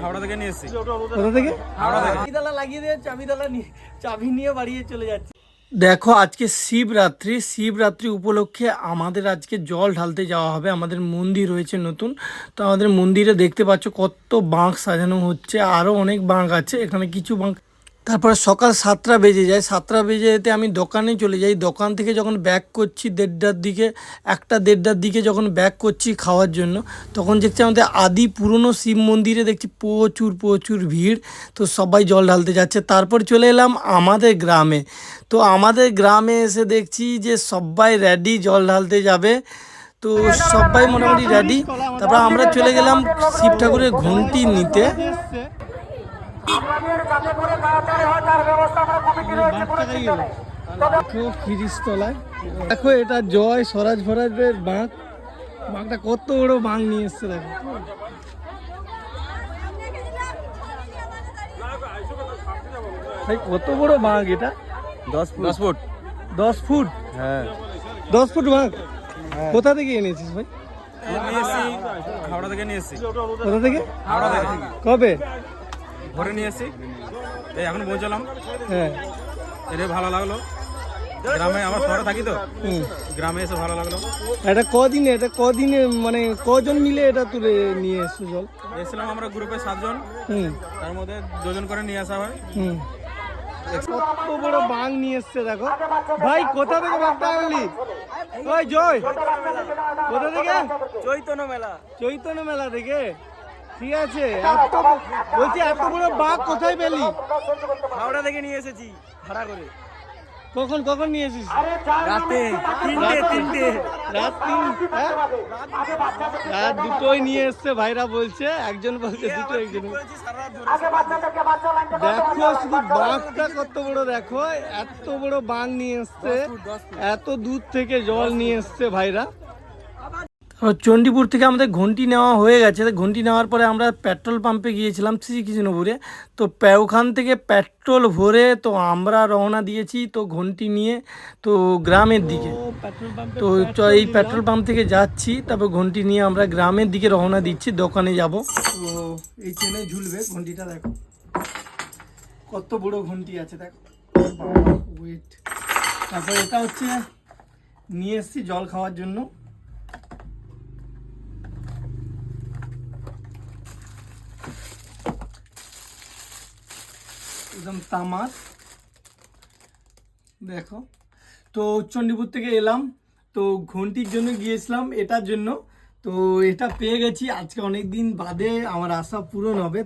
হাওড়া থেকে নিয়ে এসেছি। কোথা থেকে? হাওড়া থেকে। চাবিতালা লাগিয়ে দিয়ে চাবি নিয়ে বাড়িয়ে চলে যাচ্ছে। দেখো আজকে শিবরাত্রি উপলক্ষে আমাদের আজকে জল ঢালতে যাওয়া হবে। আমাদের মন্দির রয়েছে নতুন, তো আমাদের মন্দিরে দেখতে পাচ্ছ কত বাঁক সাজানো হচ্ছে, আরও অনেক বাঁক আছে এখানে, কিছু বাঁক। তারপরে সকাল 7টা বেজে যায়, 7টা বেজে যেতে আমি দোকানে চলে যাই। দোকান থেকে যখন ব্যাক করছি 1:30টার দিকে, 1:30টার দিকে যখন ব্যাক করছি খাওয়ার জন্য, তখন দেখছি আমাদের আদি পুরনো শিব মন্দিরে দেখছি প্রচুর ভিড়। তো সবাই জল ঢালতে যাচ্ছে। তারপর চলে এলাম আমাদের গ্রামে। তো আমাদের গ্রামে এসে দেখছি যে সবাই রেডি জল ঢালতে যাবে। তো সবাই মোটামুটি রেডি। তারপর আমরা চলে গেলাম শিব ঠাকুরের ঘন্টি নিতে। দেখো এটা জয় স্বরাজ ফরাজের বাঁক। বাঁকটা কত বড় বাঁক নিয়ে এসছে দেখো। কত বড় বাঁক এটা? 10 ফুট। 10 ফুট? হ্যাঁ 10 ফুট বাঁক। কোথা থেকে এনেছিস ভাই? নিয়ে এসেছি, হাওড়া থেকে নিয়ে এসেছি। কোথা থেকে? হাওড়া থেকে। কবে? ভোরে নিয়ে এসেছি, এই এখন পৌঁছালাম। হ্যাঁ, এটা ভালো লাগলো। গ্রামে, আমার শহরে থাকি তো, গ্রামে এসে ভালো লাগলো। এটা কদিনে মানে কজন মিলে এটা তুলে নিয়ে এসছো জল? এসেছিলাম আমরা গ্রুপে 7 জন, তার মধ্যে 2 জন করে নিয়ে আসা হয়। কত বড় বাঁক নিয়ে এসছে দেখো ভাই। কোথা থেকে বাঁকটা আনলি? ওই জয়, কোথা থেকে? চৈতন্য মেলা থেকে। ঠিক আছে, বলছি এত বড় বাঁক কোথায় পেলি? হাওড়া থেকে নিয়ে এসেছি ভাড়া করে। কখন নিয়ে এসেছিস? রাতে 3টে। রাত 3? হ্যাঁ, রাত 2টোয় নিয়ে এসছে ভাইরা বলছে। একজন বলছে 2টো, একজন। দেখো শুধু বাঁকটা কত বড় দেখো, এত বড় বাঁক নিয়ে এসছে, এত দূর থেকে জল নিয়ে এসছে ভাইরা। চণ্ডীপুর থেকে আমাদের ঘন্টি নেওয়া হয়ে গেছে। ঘন্টি নেওয়ার পরে আমরা পেট্রোল পাম্পে গিয়েছিলাম শ্রীকৃষ্ণপুরে। তো ওখান থেকে পেট্রোল ভরে তো আমরা রওনা দিয়েছি তো ঘন্টি নিয়ে তো গ্রামের দিকে। তো এই পেট্রোল পাম্প থেকে যাচ্ছি, তারপর ঘন্টি নিয়ে আমরা গ্রামের দিকে রওনা দিচ্ছি, দোকানে যাব। তো এই চেনে ঝুলবে ঘন্টিটা, দেখো কত বড় ঘন্টি আছে দেখো। ওয়েট। তারপর এটা হচ্ছে নিয়ে এসছি জল খাওয়ার জন্য। একদম তামার দেখো। তো চণ্ডীপুর থেকে এলাম, তো ঘন্টির জন্য গিয়েছিলাম, এটার জন্য। তো এটা পেয়ে গেছি, আজকে অনেক দিন বাদে আমার আশা পূরণ হবে।